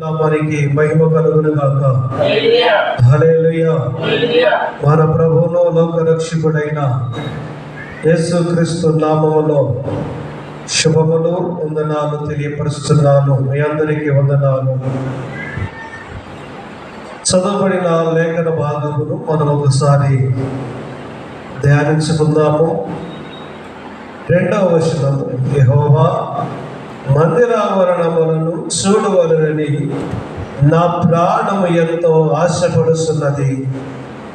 నామానికి మహిమ కలుగును గాక. హల్లెలూయా. మన ప్రభువును లోక రక్షకుడైన యేసుక్రీస్తు నామములో శుభములు వందనాలు తెలియపరుస్తున్నాను. మీ అందరికీ వందనాలు. చదవబడిన లేఖన భాగమును మనం ఒకసారి ధ్యానించుకుందాము. 2వ వచనము, యెహోవా మందిరావరణములను చూడవలనని నా ప్రాణము ఎంతో ఆశపడుతున్నది,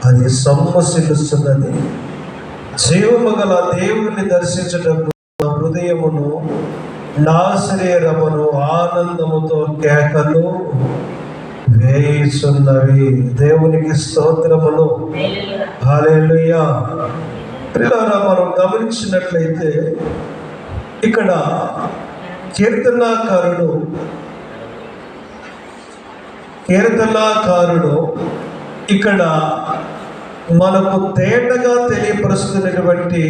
అది సొమ్మసిల్లుస్తున్నది. జీవము గల దేవుని దర్శించుటకు నా హృదయమును నా శరీరమును ఆనందముతో కేకలు వేయుచున్నవి. దేవునికి స్తోత్రములు. హల్లెలూయా. ప్రియులారా, మనం గమనించినట్లయితే ఇక్కడ కీర్తనాకారుడు ఇక్కడ మనకు తేటగా తెలియపరుస్తున్నటువంటి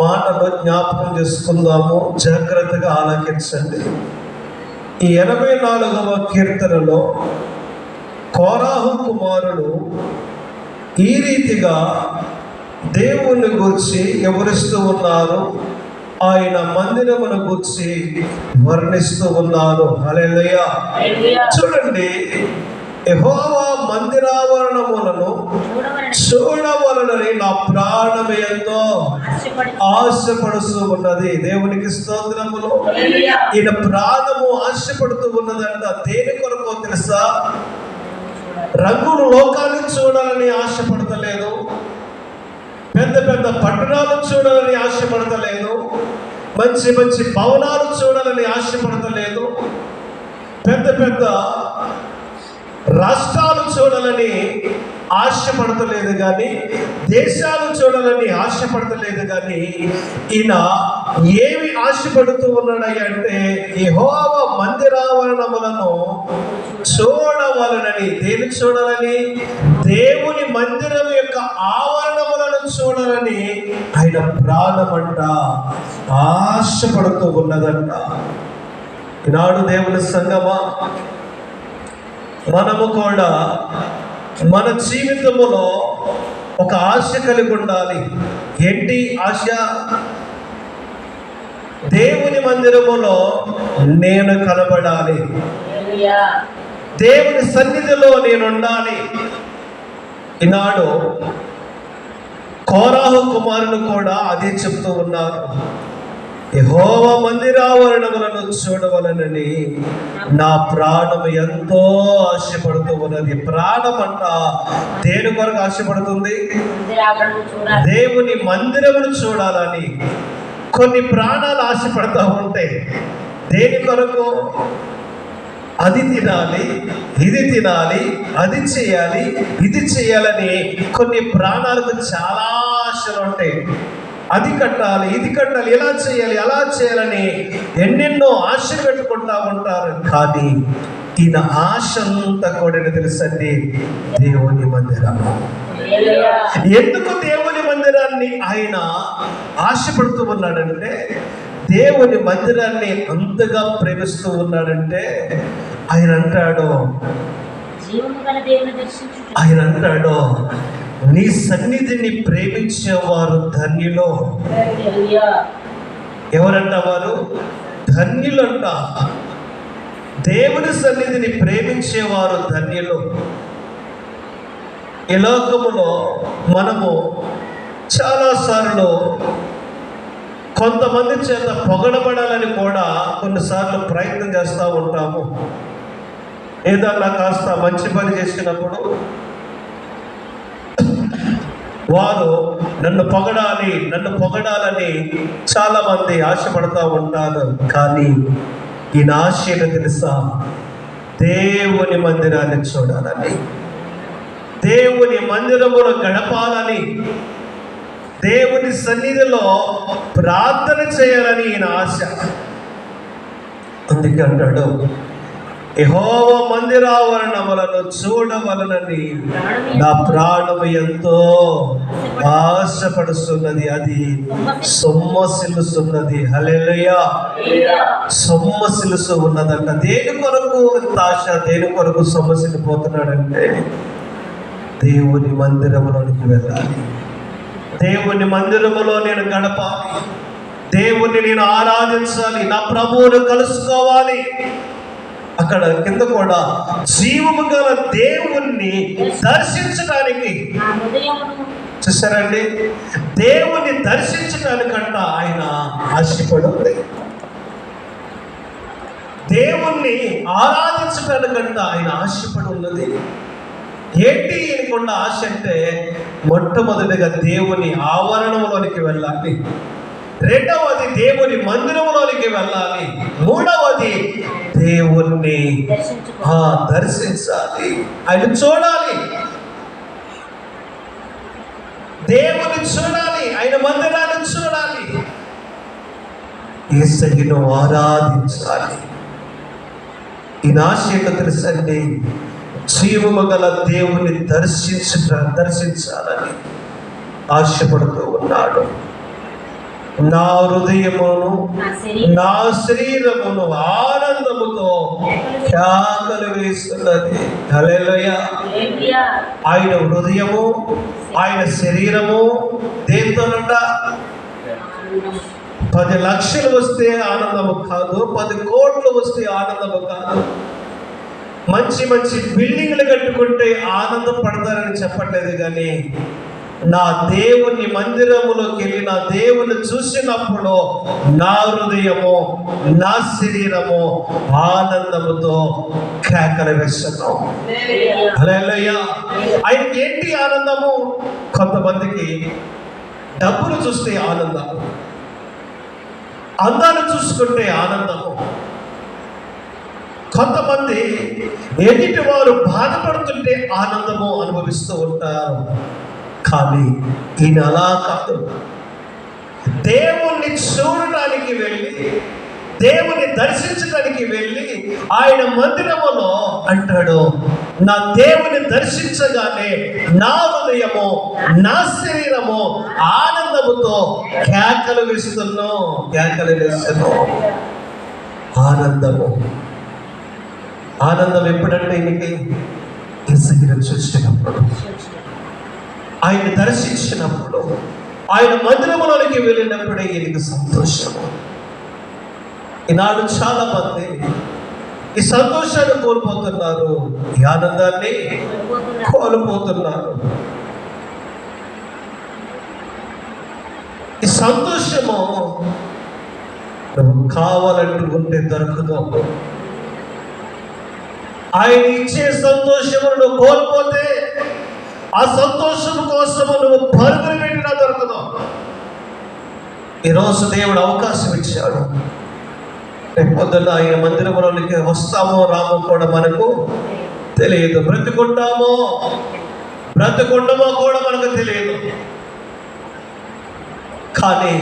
మాటలు జ్ఞాపకం చేసుకుందాము. జాగ్రత్తగా ఆలకించండి. ఈ 84వ కీర్తనలో కోరాహు కుమారుడు ఈ రీతిగా దేవుణ్ణి గూర్చి వివరిస్తూ ఉన్నారు. ఆయన మందిరమును గూర్చి వర్ణిస్తూ ఉన్నారు. హల్లెలూయా. చూడండి, యెహోవా మందిరావరణములను చూడవలనని నా ప్రాణము ఎంతో ఆశపడుతూ ఉన్నది. దేవునికి స్తోత్రములు. ఈయన ప్రాణము ఆశపడుతూ ఉన్నదంట. దేని కొరకు తెలుసా? రంగులు లోకాన్ని చూడాలని ఆశపడతలేదు, పెద్ద పెద్ద పట్టణాలు చూడాలని ఆశపడతలేదు, మంచి మంచి భవనాలు చూడాలని ఆశపడతలేదు, పెద్ద పెద్ద రాష్ట్రాలు చూడాలని ఆశపడతలేదు, కానీ దేశాలు చూడాలని ఆశపడతలేదు. కానీ ఈయన ఏమి ఆశపడుతూ ఉన్నాడు అంటే, యెహోవా మందిరావరణములను చూడవలనని. దేని చూడాలని? దేవుని మందిరం యొక్క ఆవరణములను చూడాలని ఆయన ప్రాణమంట ఆశపడుతూ ఉన్నదంట. ఈనాడు దేవుని సంగమా, మనము కూడా మన జీవితములో ఒక ఆశ కలిగి ఉండాలి. ఏంటి ఆశ? దేవుని మందిరములో నేను కనబడాలి, దేవుని సన్నిధిలో నేను ఉండాలి. ఈనాడు కోరాహు కుమారులు కూడా అదే చెప్తూ ఉన్నారు. యెహోవా మందిరావరణములను చూడవలనని నా ప్రాణము ఎంతో ఆశపడుతూ ఉన్నది. ప్రాణం అంట దేని కొరకు ఆశపడుతుంది? దేవుని మందిరమును చూడాలని. కొన్ని ప్రాణాలు ఆశపడుతూ ఉంటాయి. దేని కొరకు? అది తినాలి, ఇది తినాలి, అది చేయాలి, ఇది చేయాలని కొన్ని ప్రాణాలకు చాలా ఆశలు ఉంటాయి. అది కట్టాలి, ఇది కట్టాలి, ఇలా చేయాలి, అలా చేయాలని ఎన్నెన్నో ఆశలు పెట్టుకుంటా ఉంటారు. కానీ ఈయన ఆశ అంతా కూడా తెలుసండి, దేవుని మందిరము. ఎందుకు దేవుని మందిరాన్ని ఆయన ఆశపడుతూ ఉన్నాడంటే, దేవుని మందిరాన్ని అంతగా ప్రేమిస్తూ ఉన్నాడంటే, ఆయన అంటాడు నీ సన్నిధిని ప్రేమించేవారు ధన్యులు. ఎవరంట వారు? ధన్యులంట. దేవుని సన్నిధిని ప్రేమించేవారు ధన్యులు. ఈ లోకములో మనము చాలాసార్లు కొంతమంది చేత పొగడబడాలని కూడా కొన్నిసార్లు ప్రయత్నం చేస్తూ ఉంటాము. ఏదన్నా కాస్త మంచి పని చేసినప్పుడు వారు నన్ను పొగడాలని చాలా మంది ఆశపడుతూ ఉంటారు. కానీ ఈయన ఆశ ఏంటో తెలుసా? దేవుని మందిరాన్ని చూడాలని, దేవుని మందిరములో గడపాలని, దేవుని సన్నిధిలో ప్రార్థన చేయాలని ఈయన ఆశ. అందుకే అంటాడు, యెహోవా మందిరావరణములను చూడవలనని నా ప్రాణము ఎంతో ఆశపడుతున్నది, అది సొమ్మసిల్లుతున్నది. హల్లెలూయా. సొమ్మసిల్లుతూ ఉన్నదంట. దేని కొరకు ఇంత ఆశ, దేని కొరకు సొమ్మసిల్లిపోతున్నాడంటే దేవుని మందిరములోనికి వెళ్ళాలి, దేవుని మందిరములో నేను గడపాలి, దేవుణ్ణి నేను ఆరాధించాలి, నా ప్రభువును కలుసుకోవాలి. అక్కడ కింద కూడా జీవము గల దేవుణ్ణి దర్శించడానికి, చూసారండి, దేవుణ్ణి దర్శించడానికంట ఆయన ఆశపడింది. దేవుణ్ణి ఆరాధించడానికంట ఆయన ఆశపడి ఉన్నది. ఏంటి ఈయనకున్న ఆశ అంటే, మొట్టమొదటిగా దేవుని ఆవరణంలోనికి వెళ్ళాలి, రెండవది దేవుని మందిరంలోనికి వెళ్ళాలి, మూడవది దేవుణ్ణి దర్శించాలి, ఆయన చూడాలి, దేవుని చూడాలి, ఆయన మందిరాన్ని చూడాలి, యేసయ్యను ఆరాధించాలి. ఈ నాశక తెలుసండి, జీవము గల దేవుని దర్శించాలని ఆశపడుతూ ఉన్నాడు. నా హృదయమును నా శరీరమును ఆనందముతో కేకలు వేస్తున్నది. హల్లెలూయా. ఆయన హృదయము, ఆయన శరీరము దేంతోనుంట? 10 లక్షలు వస్తే ఆనందము కాదు, 10 కోట్లు వస్తే ఆనందము కాదు, మంచి మంచి బిల్డింగ్లు కట్టుకుంటే ఆనందం పడతారని చెప్పట్లేదు. కానీ నా దేవుని మందిరములోకి వెళ్ళి నా దేవుని చూసినప్పుడు నా హృదయము, నా శరీరము ఆనందముతో కేకలు వేస్తున్నాం. హల్లెలూయా. ఆయనకి ఏంటి ఆనందము? కొంతమందికి డబ్బులు చూస్తే ఆనందము, అందాలు చూసుకుంటే ఆనందము, కొంతమంది ఎదుటి వారు బాధపడుతుంటే ఆనందము అనుభవిస్తూ ఉంటారు. కానీ ఈయన అలా కాదు. దేవుణ్ణి చూడటానికి వెళ్ళి, దేవుని దర్శించడానికి వెళ్ళి ఆయన మందిరములో అంటాడు, నా దేవుని దర్శించగానే నా హృదయము, నా శరీరము ఆనందముతో కేకలు వేస్తున్నాను. ఆనందము. ఆనందం ఎప్పుడంటే ఈయనకి యేసయ్యను చూసినప్పుడు, ఆయన దర్శించినప్పుడు, ఆయన మందిరములోనికి వెళ్ళినప్పుడే ఈయనకి సంతోషము. ఈనాడు చాలా మంది ఈ సంతోషాన్ని కోల్పోతున్నారు, ఈ ఆనందాన్ని కోల్పోతున్నారు. ఈ సంతోషము నువ్వు కావాలంటూ ఉంటే దొరకదు. ఆయన ఇచ్చే సంతోషమును నువ్వు కోల్పోతే ఆ సంతోషం కోసము నువ్వు పరుగులు పెట్టినా దొరకదు. ఈరోజు దేవుడు అవకాశం ఇచ్చాడు. రేపు పొద్దున్న ఆయన మందిరంలోనికి వస్తామో రామో కూడా మనకు తెలియదు, బ్రతుకుంటామో బ్రతుకుండమో కూడా మనకు తెలియదు. కానీ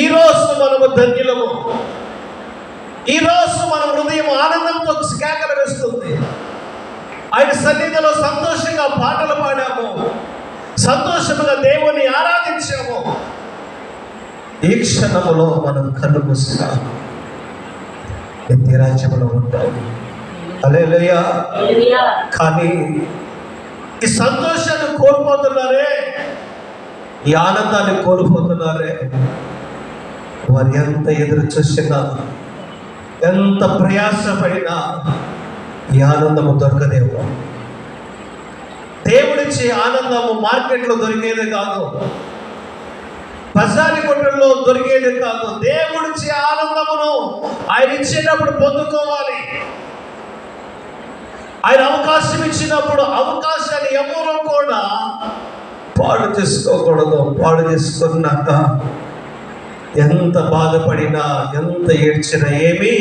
ఈరోజు మనము ధన్యులము. ఈరోజు మన హృదయం ఆనందంతో కేకలు వేస్తుంది. ఆయన సన్నిధిలో సంతోషంగా పాటలు పాడాము, సంతోషంగా దేవుని ఆరాధించాము. ఈ క్షణములో మనం కన్ను మూసినా నిత్య రాజ్యములో ఉంటాము. హల్లెలూయా. కానీ ఈ సంతోషాన్ని కోల్పోతున్నారే, ఈ ఆనందాన్ని కోల్పోతున్నారే, వారు ఎంత ఎదురు చూసినా, ఎంత ప్రయాసపడినా ఈ ఆనందము దొరకదేమో. దేవుడిచ్చే ఆనందము మార్కెట్లో దొరికేది కాదు, బజారి కొట్టల్లో దొరికేది కాదు. దేవుడిచ్చే ఆనందమును ఆయన ఇచ్చేటప్పుడు పొందుకోవాలి. ఆయన అవకాశం ఇచ్చినప్పుడు అవకాశాన్ని ఎవరూ కూడా పాడు చేసుకోకూడదు. పాడు చేసుకున్నాక ఎంత బాధపడినా, ఎంత ఏడ్చినా ఏమీ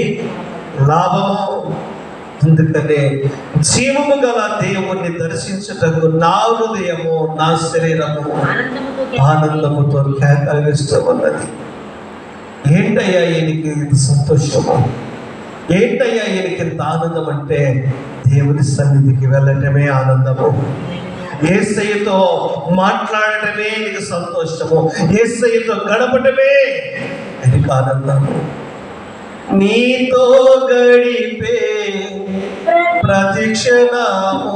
లాభము. అందుకనే జీవము గల దేవుణ్ణి దర్శించుటకు నా హృదయము, నా శరీరము ఆనందముతో కేకలు వేస్తూ ఉన్నది. ఏంటయ్యా ఈయనకి ఇది సంతోషము? ఏంటయ్యా ఈయనకి ఇంత ఆనందం అంటే, దేవుని సన్నిధికి వెళ్ళటమే ఆనందము, యేసయ్యతో మాట్లాడటమే నీకు సంతోషము, యేసయ్యతో గడపటమే నీకు ఆనందము. నీతో గడిపే ప్రతి క్షణము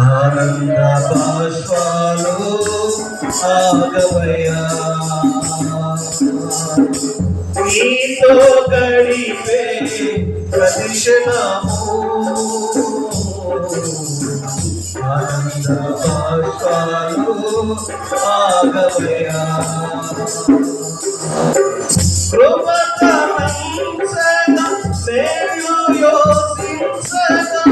ఆనంద బాష్పాలు ఆగవయ్యా. నీతో గడిపే ప్రతి క్షణము ఆనంద బాష్పాలు ఆగవయ్యా. కృపతనంసగా నేను యోసించగా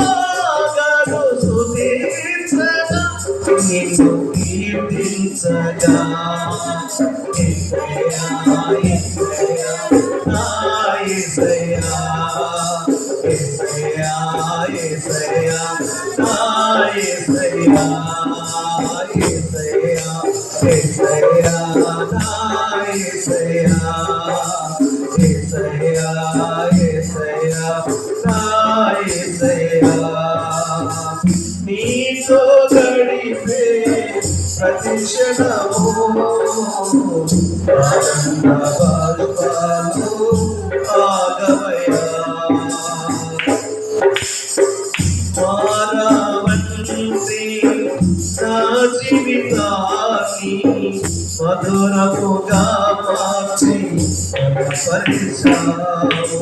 నాగరవాగను స్తుతించగా నిన్ను కీర్తించగా యేసయ్యా యేసయ్యా నా యేసయ్యా యేసయ్యా యేసయ్యా నా యేసయ్యా యేసయ్యా యేసయ్యా నా యేసయ్యా యేసయ్యా యేసయ్యా నా యేసయ్యా. నీతో గడిపే ప్రతి క్షణము ఆనంద బాష్పాలు ఆగవయ్యా. మానవంతి నా జీవితాన్ని మధురముగా మార్చి బలపరిచావు.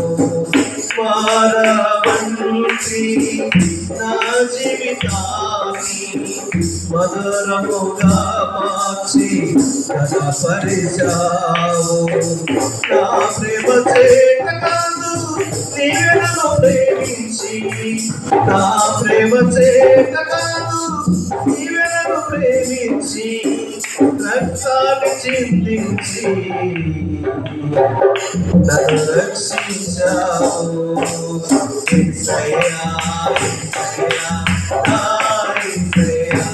మానవంతి నా జీవితాన్ని మధురముగా మార్చి బలపరిచావు. నా ప్రేమ చేత కాదు నీవెనను ప్రేమించి, నా ప్రేమ చేత కాదు నీవెనను ప్రేమించి రక్తాన్ని చిందించి నన్ను రక్షించావు. యేసయ్యా యేసయ్యా నా యేసయ్యా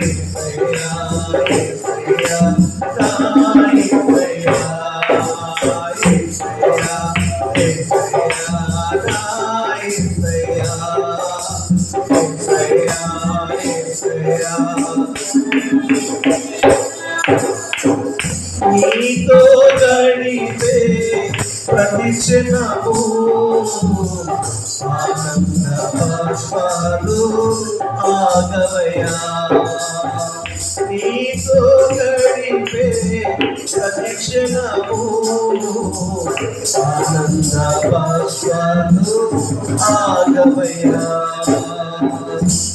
యేసయ్యా యేసయ్యా నా యేసయ్యా యేసయ్యా యేసయ్యా నా యేసయ్యా యేసయ్యా యేసయ్యా. నీతో గడిపే ప్రతి క్షణము ఆనంద బాష్పాలు ఆగవయ్యా. నీతో గడిపే ప్రతి క్షణము ఆనంద బాష్పాలు ఆగవయ్యా.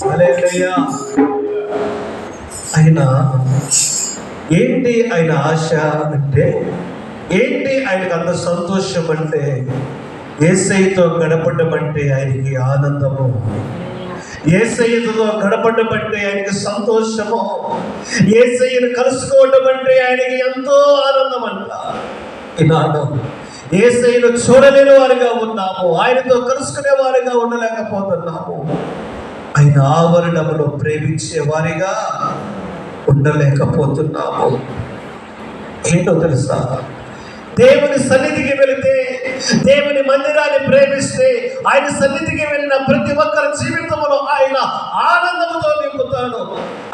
హల్లెలూయా. ఆయన ఏంటి ఆయన ఆశ అంటే, ఏంటి ఆయనకు అంత సంతోషం అంటే, యేసయ్యతో గడపడం అంటే ఆయనకి ఆనందము, యేసయ్యతో గడపడం అంటే ఆయనకి సంతోషము, యేసయ్యను కలుసుకోవడం అంటే ఆయనకి ఎంతో ఆనందం అంట. ఈనాడు యేసయ్యను చూడలేని వారిగా ఉన్నాము, ఆయనతో కలుసుకునే వారిగా ఉండలేకపోతున్నాము, ఆయన ఆవరణములో ప్రేమించే వారిగా ఉండలేకపోతున్నాము. ఏంటో తెలుసా, దేవుని సన్నిధికి వెళితే, దేవుని మందిరాన్ని ప్రేమిస్తే, ఆయన సన్నిధికి వెళ్ళిన ప్రతి ఒక్కరి జీవితంలో ఆయన ఆనందంతో నింపుతాడు.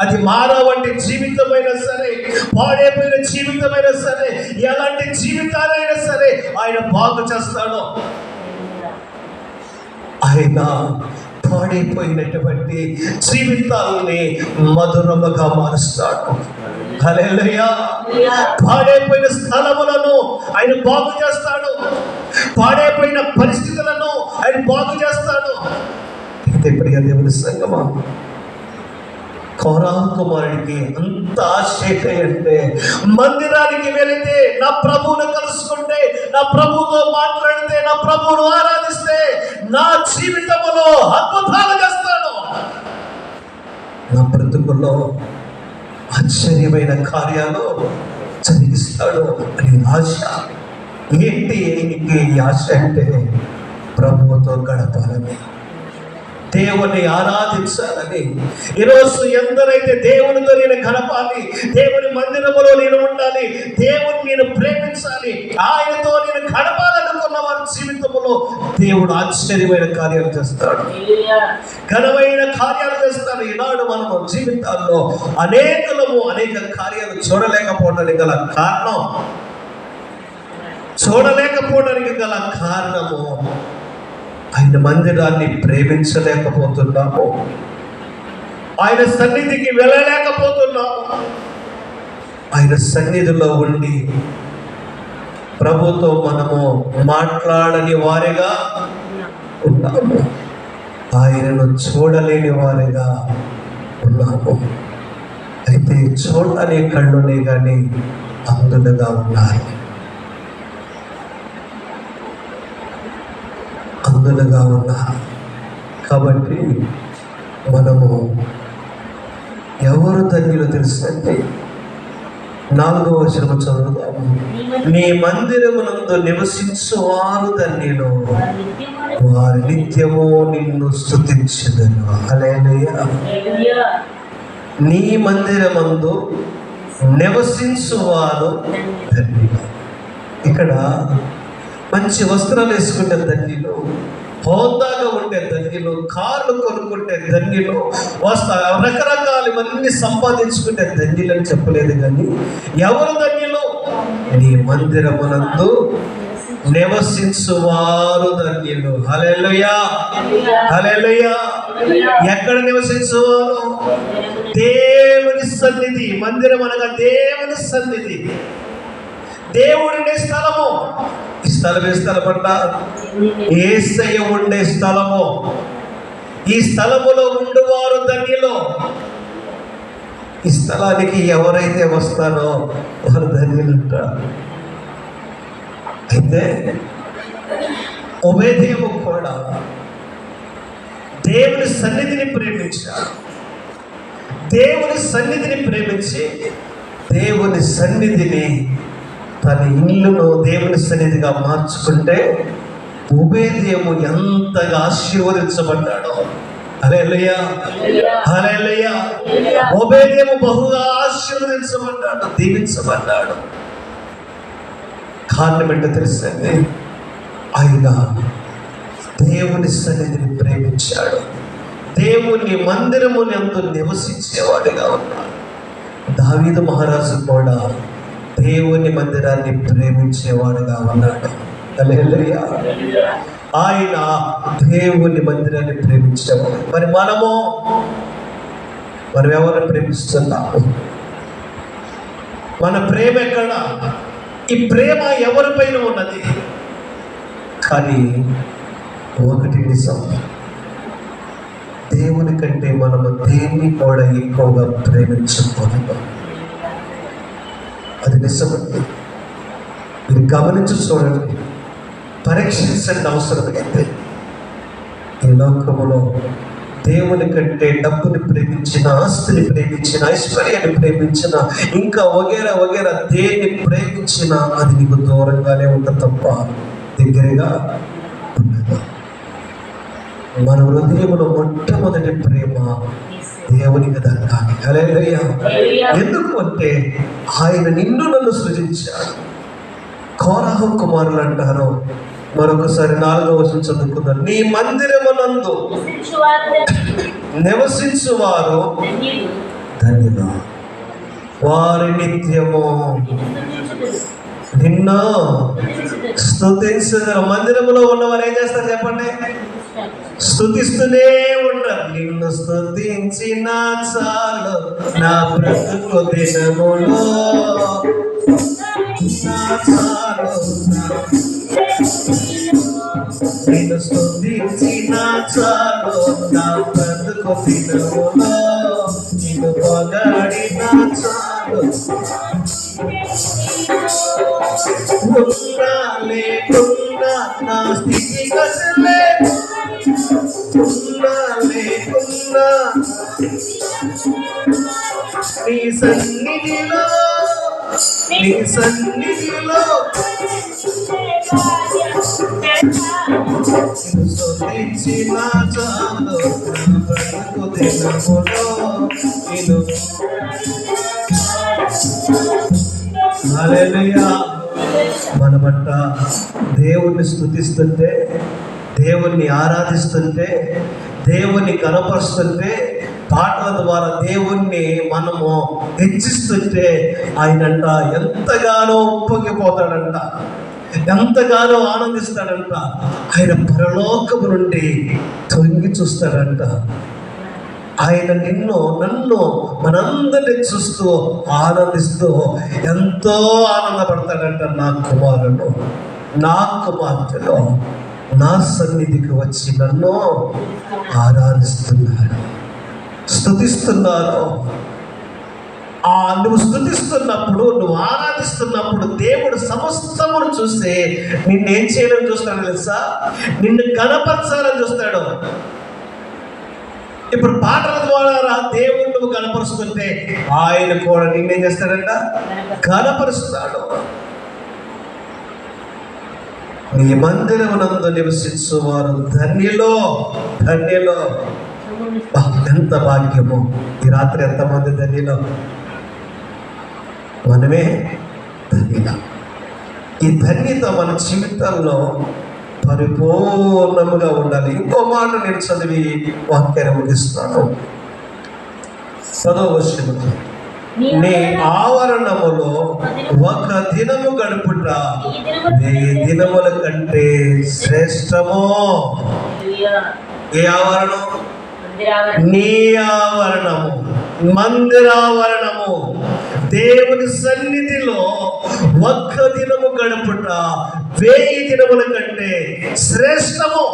అది మానవంటి జీవితమైనా సరే, పాడైపోయిన జీవితమైనా సరే, ఎలాంటి జీవితాలైనా సరే ఆయన బాగు చేస్తాడు. ఆయన పాడైపోయినటువంటి జీవితాలని మధురముగా మారుస్తాడు. హల్లెలూయా. పాడైపోయిన స్థలములను ఆయన బాగు చేస్తాడు, పాడైపోయిన పరిస్థితులను ఆయన బాగు చేస్తాడు. అయితే ప్రియ దేవుని సంగమా, కోరా కుమారుడికి అంత ఆశ అంటే మందిరానికి వెళితే, నా ప్రభువును కలుసుకుంటే, నా ప్రభువుతో మాట్లాడితే, నా ప్రభువును ఆరాధిస్తే నా జీవితంలో అద్భుతాలు చేస్తాడు, నా బ్రతుకుల్లో ఆశ్చర్యమైన కార్యాలు జరిగిస్తాడు అని ఆశ. ఏంటి ఈ ఆశ అంటే, ప్రభువుతో గడపాలని, దేవుని ఆరాధించాలని. ఈరోజు ఎందరైతే దేవునితో నేను గడపాలి, దేవుని మందిరములో నేను ఉండాలి, దేవుని నేను ప్రేమించాలి, ఆయనతో నేను గడపాలనుకున్న వారి జీవితంలో దేవుడు ఆశ్చర్యమైన కార్యాలు చేస్తాడు, ఘనమైన కార్యాలు చేస్తాడు. ఈనాడు మనము జీవితాల్లో అనేక కార్యాలు చూడలేకపోవడానికి గల కారణము ఆయన మందిరాన్ని ప్రేమించలేకపోతున్నాము, ఆయన సన్నిధికి వెళ్ళలేకపోతున్నాము. ఆయన సన్నిధిలో ఉండి ప్రభుతో మనము మాట్లాడని వారిగా ఉన్నాము, ఆయనను చూడలేని వారిగా ఉన్నాము. అయితే చూడని కళ్ళునే కానీ అందులుగా ఉన్నారు, అందులుగా ఉన్నారు. కాబట్టి మనము ఎవరు ధన్యులు తెలుసండి? 4వ వచనము చదువుదాము. నీ మందిరమునందు నివసించువారు ధన్యులు, వారి నిత్యము నిన్ను స్తుతించుదురు. హల్లెలూయా. నీ మందిరమందు నివసించువారు ధన్యులు. ఇక్కడ మంచి వస్త్రాలు వేసుకుంటే ధన్యులు, హోదాగా ఉండే ధన్యులు, కార్లు కొనుక్కుంటే ధన్యులు, రకరకాలు ఇవన్నీ సంపాదించుకుంటే ధన్యులు అని చెప్పలేదు. కానీ ఎవరు ధన్యులు? నీ మందిరమునందు నివసించువారు ధన్యులు. హల్లెలూయా, హల్లెలూయా. ఎక్కడ నివసించువారు? దేవుని సన్నిధి. మందిరం అనగా దేవుని సన్నిధి, దేవుడి స్థలము. ఈ స్థలం ఏ స్థలం అంట? యేసయ్య ఉండే స్థలము. ఈ స్థలములో ఉండువారు ధన్యులు. ఈ స్థలానికి ఎవరైతే వస్తారో వారు ధన్యులంట. అయితే ఒబేదేము కూడా దేవుని సన్నిధిని ప్రేమించాడు. దేవుని సన్నిధిని ప్రేమించి దేవుని సన్నిధిని తన ఇల్లును దేవుని సన్నిధిగా మార్చుకుంటే ఒబేదేము ఎంతగా ఆశీర్వదించబడ్డాడో. హల్లెలూయా, హల్లెలూయా. ఒబేదేము బహుగా ఆశీర్వదించబడ్డాడు, దీవించబడ్డాడు. కారణం ఏంటో తెలుసండి? ఆయన దేవుని సన్నిధిని ప్రేమించాడు, దేవుని మందిరముని ఎంతో నివసించేవాడిగా ఉన్నాడు. దావీదు మహారాజు కూడా దేవుని మందిరాన్ని ప్రేమించేవాడుగా ఉన్నాడు. హల్లెలూయా. ఆయన దేవుని మందిరాన్ని ప్రేమించేవాడు. మరి మనం ఎవరిని ప్రేమిస్తున్నాము? మన ప్రేమ ఎక్కడ? ఈ ప్రేమ ఎవరిపైన ఉన్నది? కానీ ఒకటి నిజం, దేవుని కంటే మనము దేన్ని కూడా ఎక్కువగా ప్రేమించకూడదు. అది నిజమండి. మీరు గమనించి చూడండి, పరీక్షించండి అవసరమైతే. ఈ లోకములో దేవుని కంటే డబ్బుని ప్రేమించిన, ఆస్తిని ప్రేమించిన, ఐశ్వర్యాన్ని ప్రేమించిన, ఇంకా వగేరా దేన్ని ప్రేమించినా అది నీకు దూరంగానే ఉంటుంది తప్ప దగ్గరగా ఉండదు. మన హృదయంలో మొట్టమొదటి ప్రేమ దేవునికి దక్కాలి. హల్లెలూయా. ఎందుకు అంటే ఆయన నిన్ను నన్ను సృజించాడు. కోరహు కుమారులు అంటారు. మరొకసారి 4వ వచనం చదువుకుందాం. నీ మందిరమునందు నివసించువారు ధన్యులు, వారి నిత్యము నిన్ను స్తుతించుదురు. మందిరములో ఉన్నవారు ఏం చేస్తారు చెప్పండి? స్తుతిస్తూనే ఉంటారు. నిన్ను స్తుతించిన చాలు నా బ్రతుకు దినములో, నిన్ను స్తుతించిన చాలు నా బ్రతుకు దినములో, నిన్ను పొగడిన చాలు. ఉన్నా లేకున్నా నా స్థితి కసలే, ఉన్నా లేకున్నా నీ సన్నిధిలో స్తుతించిన చాలు నిన్ను హల్లెలూయా. మనమంట దేవుణ్ణి స్తుతిస్తుంటే, దేవుణ్ణి ఆరాధిస్తుంటే, దేవుణ్ణి కనపరుస్తుంటే, పాటల ద్వారా దేవుణ్ణి మనము హెచ్చిస్తుంటే ఆయనంట ఎంతగానో ఉప్పొంగిపోతాడంట, ఎంతగానో ఆనందిస్తాడంట. ఆయన పరలోకము నుండి తొంగి చూస్తాడంట. ఆయన నన్ను మనందరినీ చూస్తూ ఆనందిస్తూ ఎంతో ఆనందపడతాడంట. నా కుమారుడు, నా కుమార్తెలు నా సన్నిధికి వచ్చి నన్ను ఆరాధిస్తున్నారు, స్తుతిస్తున్నారు. నువ్వు స్తుతిస్తున్నప్పుడు, నువ్వు ఆరాధిస్తున్నప్పుడు దేవుడు సమస్తమును చూస్తే నిన్నేం చేయాలని చూస్తాడు తెలుసా? నిన్ను కనపరచాలని చూస్తాడు. ఇప్పుడు పాటల ద్వారా దేవుడు నువ్వు కనపరుస్తుంటే ఆయన కూడా నిన్నేం చేస్తాడంట? కనపరుస్తాడు. నీ మందిరమునందు నివసించువారు ధన్యులో, ధన్యులో. ఎంత భాగ్యము! ఈ రాత్రి ఎంతమంది ధన్యులో? మనమే ధన్యుల. ఈ ధన్యత మన జీవితంలో పరిపూర్ణముగా ఉండాలి. ఇంకో మాట నేను చదివి వాక్యాన్ని ముగిస్తాను. 10వ వచనము, నీ ఆవరణములో ఒక దినము గడుపుట 1000 దినముల కంటే శ్రేష్టము. ఏ ఆవరణం? నీ ఆవరణము, మందిరావరణము. దేవుని సన్నిధిలో ఒక్క దినము గడుపుట 1000 దినముల కంటే శ్రేష్టము.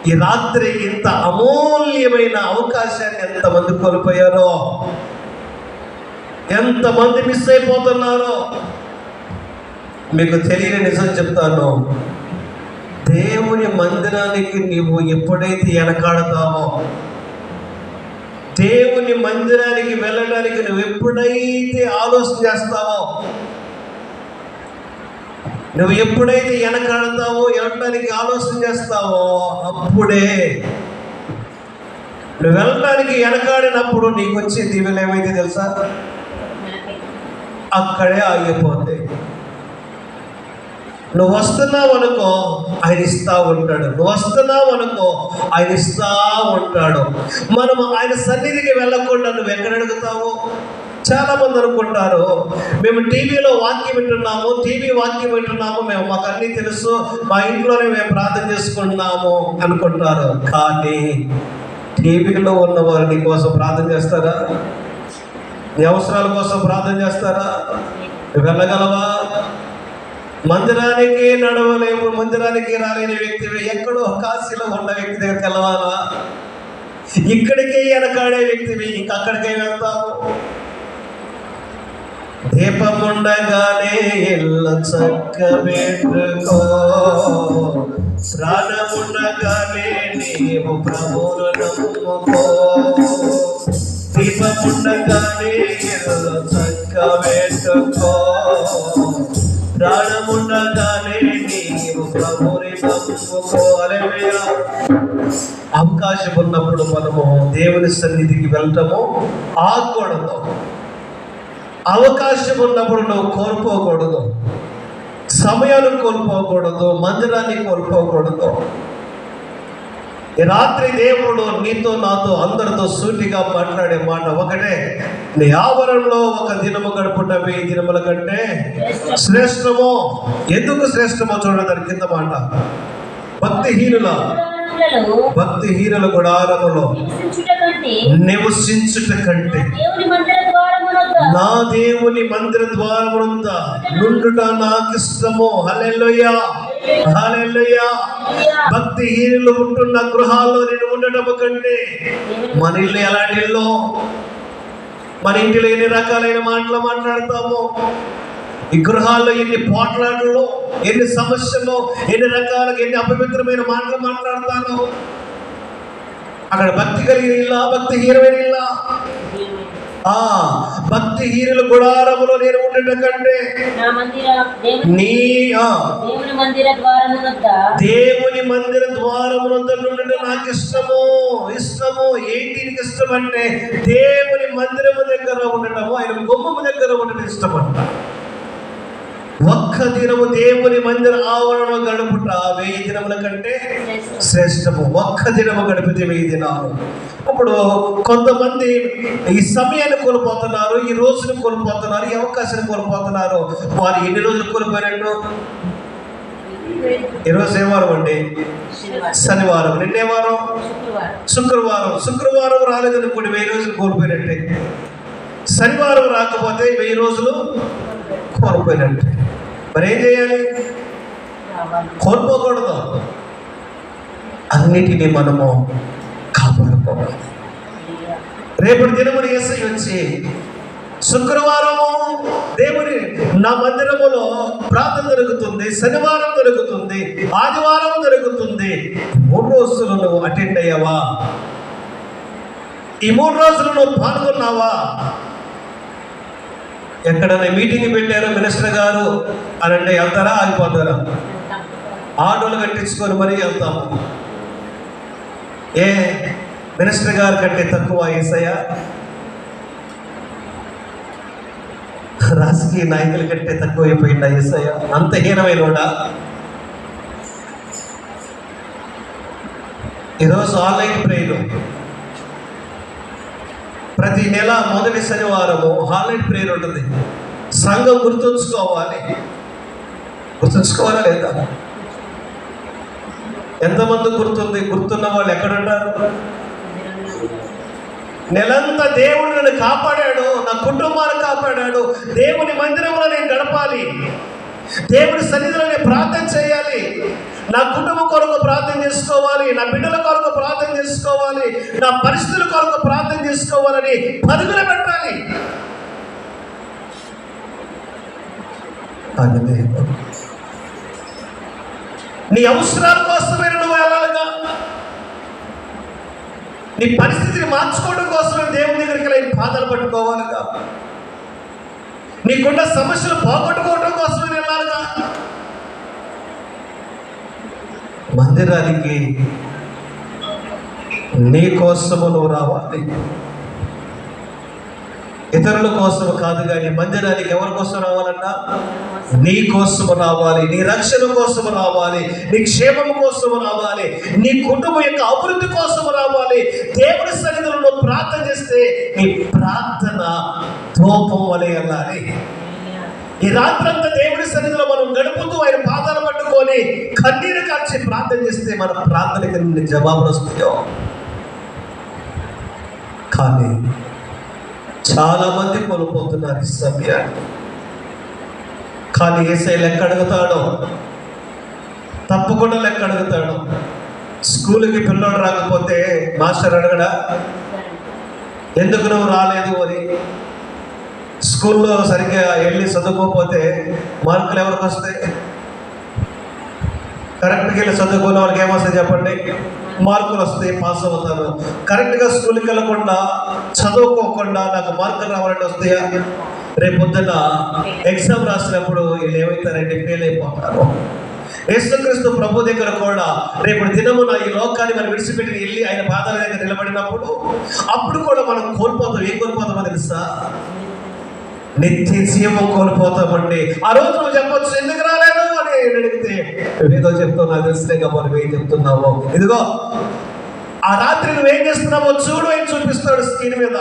ఈ రాత్రి ఇంత అమూల్యమైన అవకాశాన్ని ఎంతమంది కోల్పోయారో, ఎంతమంది మిస్ అయిపోతున్నారో. మీకు తెలియని నిజం చెప్తాను. దేవుని మందిరానికి నీవు ఎప్పుడైతే వెనకాడతావో, దేవుని మందిరానికి వెళ్ళడానికి నువ్వు ఎప్పుడైతే ఆలోచన చేస్తావో, నువ్వు ఎప్పుడైతే వెనకాడతావో, వెళ్ళడానికి ఆలోచన చేస్తావో, అప్పుడే నువ్వు వెళ్ళడానికి వెనకాడినప్పుడు నీకు వచ్చే దీవెనలు ఏమైతే తెలుసా? అక్కడే ఆగిపోతాయి. నువ్వు వస్తున్నావు అనుకో, ఆయన ఇస్తా ఉంటాడు. నువ్వు వస్తున్నావు అనుకో, ఆయన ఇస్తా ఉంటాడు. మనం ఆయన సన్నిధికి వెళ్ళకుండా నువ్వు ఎక్కడ అడుగుతావు? చాలా మంది అనుకుంటారు, మేము టీవీలో వాక్యం వింటున్నాము, టీవీ వాక్యం వింటున్నాము, మాకు అన్నీ తెలుసు, మా ఇంట్లోనే మేము ప్రార్థన చేసుకుంటున్నాము అనుకుంటారు. కానీ టీవీలో ఉన్నవారు నీ కోసం ప్రార్థన చేస్తారా? నీ అవసరాల కోసం ప్రార్థన చేస్తారా? వెళ్ళగలవా? మందిరానికి నడవలేము, మందిరానికి రాలేని వ్యక్తివి ఎక్కడో కాశీలో ఉన్న వ్యక్తి దగ్గరికి వెళ్ళవాలా? ఇక్కడికే వెనకాడే వ్యక్తివి ఇంకక్కడికే వెళ్తావు. దీపముండగానే ఇల్లు చక్కబెట్టుకో, ప్రాణముండగానే నీవు ప్రభువును నమ్ముకో. దీపముండగానే ఇల్లు చక్కబెట్టుకో, ప్రాణముండగానే నీవు ప్రభువుని నమ్ముకో. హల్లెలూయా. అవకాశం ఉన్నప్పుడు మనము దేవుని సన్నిధికి వెళ్ళటము ఆగకూడదు. అవకాశం ఉన్నప్పుడు నువ్వు కోల్పోకూడదు, సమయాన్ని కోల్పోకూడదు, మందిరాన్ని కోల్పోకూడదు. ఈ రాత్రి దేవుడు నీతో నాతో అందరితో సూటిగా మాట్లాడే మాట ఒకటే, నీ ఆవరణలో ఒక దినము గడుపుట 1000 దినముల కంటే శ్రేష్టము. ఎందుకు శ్రేష్టమో చూడదాని కింద మాట, భక్తిహీనుల గుడారములో నివసించుట కంటే నా దేవుని మందిర ద్వారముంద నుండుట నాకు ఇష్టము. హల్లెలూయా, హల్లెలూయా. భక్తిహీనులు ఉంటున్న గృహాల్లో నేను ఉండటం కంటే, మన ఇల్లు ఎలాంటి ఇల్లు, మన ఇంటిలో ఎన్ని రకాలైన మాటలు మాట్లాడతాము, ఈ గృహాల్లో ఎన్ని పోట్లాటలు, ఎన్ని సమస్యలు, ఎన్ని రకాలుగా ఎన్ని అపవిత్రమైన మాటలు మాట్లాడతాను. అక్కడ భక్తి కలిగిన ఇల్లా, భక్తిహీనమైన ఇల్లా? భక్తిహీనుల గుడారములో నేను ఉండట కంటే దేవుని మందిర ద్వారమునందు ఉండటం నాకు ఇష్టము. ఏంటి నీకు ఇష్టం అంటే దేవుని మందిరము దగ్గర ఉండటము, ఆయన గుమ్మము దగ్గర ఉండటం ఇష్టమంట. ఒక్క దినము దేవుని మందిర ఆవరణలో గడుపుట 1000 దినముల కంటే శ్రేష్టము. ఒక్క దినము గడిపితే 1000 దినాలు. ఇప్పుడు కొంతమంది ఈ సమయాన్ని కోల్పోతున్నారు, ఈ రోజును కోల్పోతున్నారు, ఈ అవకాశాన్ని కోల్పోతున్నారు. వారు ఎన్ని రోజులు కోల్పోయినట్టు? ఈరోజు ఏ వారం అండి? శనివారం. నిన్నే వారం శుక్రవారం రాలేదనుకోండి, 1000 రోజులు కోల్పోయినట్టే. శనివారం రాకపోతే 1000 రోజులు కోల్పోయినట్టే. మరి ఏం చేయాలి? కోల్పోకూడదు, అన్నిటినీ మనము కాపాడుకోవాలి. రేపటి దినమున యేసయ్య వచ్చి శుక్రవారము దేవుని నా మందిరములో ప్రార్థన జరుగుతుంది, శనివారం జరుగుతుంది, ఆదివారం జరుగుతుంది. 3 రోజులు నువ్వు అటెండ్ అయ్యావా? ఈ 3 రోజులు నువ్వు పాల్గొన్నావా? ఎక్కడైనా మీటింగ్ పెట్టారు మినిస్టర్ గారు అని అంటే వెళ్తారా? ఆగిపోతారా? ఆటోలు కట్టించుకొని మరీ వెళ్తాము. ఏ మినిస్టర్ గారు కంటే తక్కువ యేసయ్య? రాజకీయ నాయకుల కంటే తక్కువ అయిపోయిందా యేసయ్య? అంత హీనమైనోడా? ఈరోజు ఆన్లైన్ ప్రేయర్ ప్రతి నెల మొదటి శనివారము ఆన్లైన్ ప్రేయర్ ఉంటుంది. సంఘం గుర్తుంచుకోవాలా లేదా? ఎంతమంది గుర్తున్న వాళ్ళు ఎక్కడుంటారు? నెలంతా దేవుడు నన్ను కాపాడాడు, నా కుటుంబాన్ని కాపాడాడు, దేవుని మందిరంలో నేను గడపాలి, దేవుని సన్నిధిలో నేను ప్రార్థన చేయాలి, నా కుటుంబం కొరకు ప్రార్థన చేసుకోవాలి, నా బిడ్డల కొరకు ప్రార్థన చేసుకోవాలి, నా పరిస్థితుల కొరకు ప్రార్థన చేసుకోవాలని పరుగులు పెట్టాలి. అది లేదు. నీ అవసరాల కోసమే నువ్వు వెళ్ళాలిగా. నీ పరిస్థితిని మార్చుకోవడం కోసమే దేవుని దగ్గరికి వెళ్ళి పాదాలు పట్టుకోవాలిగా. నీకున్న సమస్యలు పోగొట్టుకోవడం కోసమే వెళ్ళాలిగా. మందిరానికి నీ కోసము నువ్వు రావాలి, ఇతరుల కోసము కాదు. కానీ మందిరానికి ఎవరి కోసం రావాలన్నా? నీ కోసము రావాలి, నీ రక్షణ కోసము రావాలి, నీ క్షేమం కోసము రావాలి, నీ కుటుంబం యొక్క అభివృద్ధి కోసము రావాలి. దేవుని సన్నిధిలో ప్రార్థన చేస్తే నీ ప్రార్థన ధూపం వలె వెళ్ళాలి. ఈ రాత్రంతా దేవుని సన్నిధిలో మనం గడుపుతూ ఆయన పాదాలు పట్టుకొని కన్నీరు కార్చి ప్రార్థన చేస్తే మన ప్రార్థనకి నుండి జవాబులు వస్తాయో. కానీ చాలా మంది కోల్పోతున్నారు ఈ సమయాన్ని. కానీ యేసయ్య లెక్క అడుగుతాడు, తప్పకుండా లెక్క అడుగుతాడు. స్కూల్కి పిల్లోడు రాకపోతే మాస్టర్ అడగడా ఎందుకు నువ్వు రాలేదు అని? స్కూల్లో సరిగ్గా వెళ్ళి చదువుకోకపోతే మార్కులు ఎవరికి వస్తాయి? కరెక్ట్గా వెళ్ళి చదువుకున్న వాళ్ళకి ఏమొస్తాయి చెప్పండి? మార్కులు వస్తాయి, పాస్ అవుతారు. కరెక్ట్గా స్కూల్కి వెళ్ళకుండా చదువుకోకుండా నాకు మార్కులు రావాలంటే వస్తాయా? రేపు పొద్దున్న ఎగ్జామ్ రాసినప్పుడు వీళ్ళు ఏమవుతారంటే ఫెయిల్ అయిపోతారు. యేసుక్రీస్తు ప్రభు దగ్గర కూడా రేపు దినమున ఈ లోకాన్ని మనం విడిచిపెట్టి వెళ్ళి ఆయన పాదాల దగ్గర నిలబడినప్పుడు అప్పుడు కూడా మనం కోల్పోతాం. ఏం కోల్పోతామో తెలుసా? నిత్య జీవం కోల్పోతామండి. ఆ రోజు నువ్వు చెప్పొచ్చు ఎందుకు రాలేదు అని అడిగితే ఏదో చెప్తున్నావు, తెలిసినాక మనం ఏం చెప్తున్నావో. ఇదిగో ఆ రాత్రి నువ్వేం చేస్తున్నావో చూడు అని చూపిస్తాడు స్క్రీన్ మీద.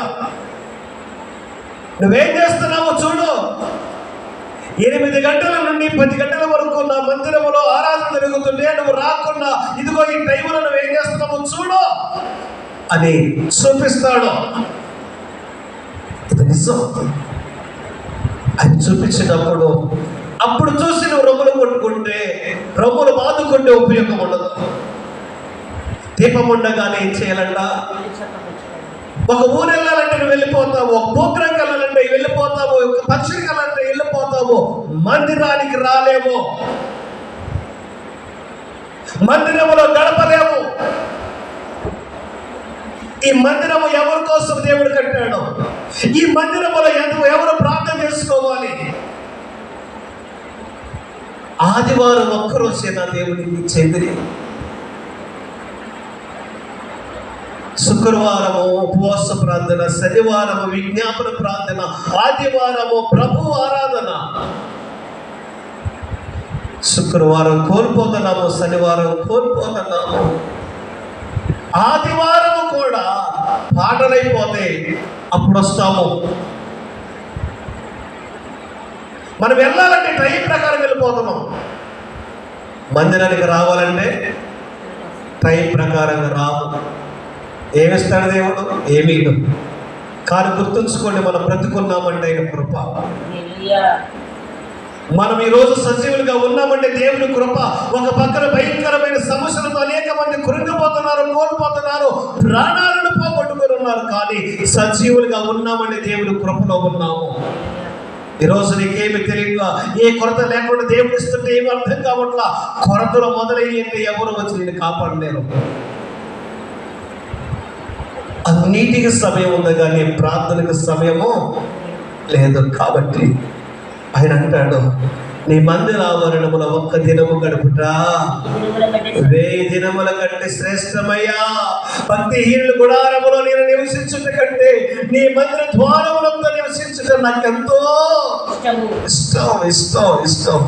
నువ్వేం చేస్తున్నావో చూడు. 8 గంటల నుండి 10 గంటల వరకు నా మందిరంలో ఆరాధన జరుగుతుంటే నువ్వు రాకుండా ఇదిగో ఈ టైంలో నువ్వేం చేస్తున్నావో చూడు అని చూపిస్తాడు. ఇది నిజం. అది చూపించినప్పుడు అప్పుడు చూసి నువ్వు రొమ్ములు కొట్టుకుంటే, రొమ్ములు బాదుకుంటే ఉపయోగం ఉండదు. దీపం ఉండగానే ఏం చేయాలంట? ఒక ఊరు వెళ్ళాలంటే నువ్వు వెళ్ళిపోతావు, ఒక ప్రోగ్రాంకి వెళ్ళాలంటే వెళ్ళిపోతావు, ఒక పక్షికి వెళ్ళాలంటే వెళ్ళిపోతావు. మందిరానికి రాలేము, మందిరంలో గడపలేము. ఈ మందిరము ఎవరి కోసం దేవుడు కట్టాడు? ఈ మందిరములో ఎవరు ప్రార్థన చేసుకోవాలి? ఆదివారం ఒక్కరోజేనా దేవుడికి చెందిరి? శుక్రవారము ఉపవాస ప్రార్థన, శనివారము విజ్ఞాపన ప్రార్థన, ఆదివారము ప్రభు ఆరాధన. శుక్రవారం కోల్పోతున్నాము, శనివారం కోల్పోతున్నాము, ఆదివారము కూడా పాటలైపోతే అప్పుడు వస్తాము. మనం వెళ్ళాలంటే టైం ప్రకారం వెళ్ళిపోతున్నాం. మందిరానికి రావాలంటే టైం ప్రకారంగా రాము. ఏమిస్తాడు దేవుడు? ఏమీ ఇవ్వడు. కానీ గుర్తుంచుకోండి, మనం బ్రతుకున్నామంటే ఆయన కృప. మనం ఈరోజు సజీవులుగా ఉన్నామంటే దేవుని కృప. ఒక పక్కన భయంకరమైన సమస్యలతో అనేక మంది కృంగిపోతున్నారు, కోల్పోతున్నారు, ప్రాణాలను పోగొట్టుకుని ఉన్నారు. కానీ సజీవులుగా ఉన్నామంటే దేవుని కృపలో ఉన్నాము. ఈరోజు నీకేమి తెలియదు, ఏ కొరత లేకుండా దేవుడు ఇస్తుంటే ఏమి అర్థం కావట్లా. కొరతలో మొదలయ్యేంటే ఎవరు వచ్చి నేను కాపాడలేరు. అన్నిటికి సమయం ఉంది కానీ ప్రార్థనకు సమయము లేదు. కాబట్టి ఆయన అంటాడు, నీ మందిర ఆవరణముల ఒక్క దినము గడుపుటా 1000 దినముల కంటే శ్రేష్టమయ్యా. భక్తిహీనుల గుడారములో నేను నివసించుట కంటే నీ మందిర ద్వారములంతా నివసించుట నాకెంతో ఇష్టం ఇష్టం ఇష్టం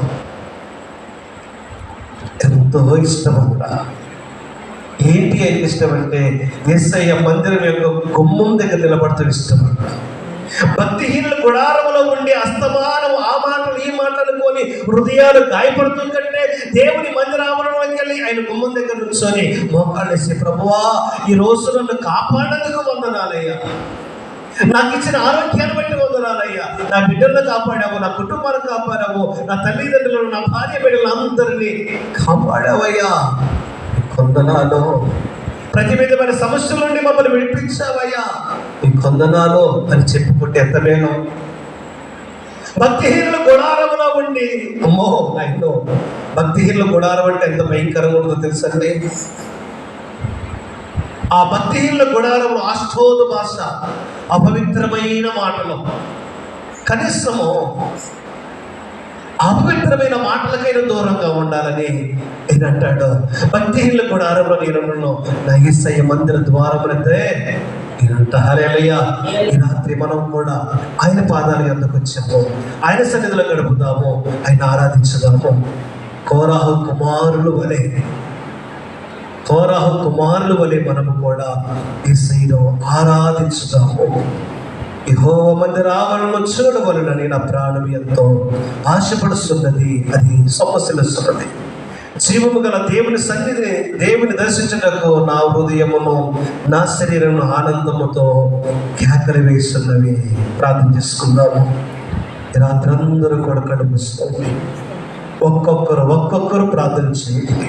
ఎంతో ఇష్టమంట. ఏంటి ఆయనకి ఇష్టం అంటే యేసయ్య మందిరం యొక్క గుమ్మం దగ్గర నిలబడుతూ ఇష్టమంట. భక్తిహీనుల గుడారములో ఉండి అస్తమానం ఆ మాటలు ఈ మాటలు కొని హృదయాలు గాయపడుతుందంటే దేవుని మందిర ఆవరణలోకి వెళ్ళి ఆయన గుమ్మం దగ్గర నుంచొని మోకాళ్ళేసి, ప్రభువా ఈ రోజు నన్ను కాపాడేందుకు వందనాలయ్యా, నాకు ఇచ్చిన ఆరోగ్యాన్ని బట్టి వందనాలయ్యా, నా బిడ్డలను కాపాడావు, నా కుటుంబాన్ని కాపాడావు, నా తల్లిదండ్రులను, నా భార్య బిడ్డలను అందరినీ కాపాడావయ్యా, కొందనాలు. ప్రతి విధమైన సమస్యల నుండి మమ్మల్ని విడిపించావయ్యా, ఈ కొందనాలు అని చెప్పుకుంటే ఎంత మేలు. భక్తిహీనుల గుడారములో ఉండి, అమ్మో నాయనో, భక్తిహీనుల గుడారం అంటే ఎంత భయంకరంగా ఉందో తెలుసండి. ఆ భక్తిహీనుల గుడారంలో అష్టోదు భాష, అపవిత్రమైన మాటలు. కనీసము అపవిత్రమైన మాటలకైనా దూరంగా ఉండాలని ఆయన అంటాడు. భక్తిహీనుల గుడారంలో నేను నా యేసయ్య మందిర ద్వారములైతే నేనంట. హల్లెలూయా. ఈ రాత్రి మనం కూడా ఆయన పాదాల యొద్దకు వచ్చాము, ఆయన సన్నిధిలో గడుపుదాము, ఆయన ఆరాధించుదాము. కోరాహు కుమారులు వలె మనము కూడా యేసయ్యను ఆరాధించుదాము. యెహోవా మందిర ఆవరణలో చూడవలెనని నా ప్రాణం ఎంతో ఆశపడుతున్నది, అది సొమ్మసిల్లుతున్నది. జీవము గల దేవుని సన్నిధిని, దేవుని దర్శించుటకు నా హృదయమును నా శరీరమును ఆనందముతో కేకలు వేస్తున్నవి. ప్రార్థన చేసుకుందాము. రాత్రి అందరూ కూడా కడుపుస్తుంది. ఒక్కొక్కరు ప్రార్థన చేయండి.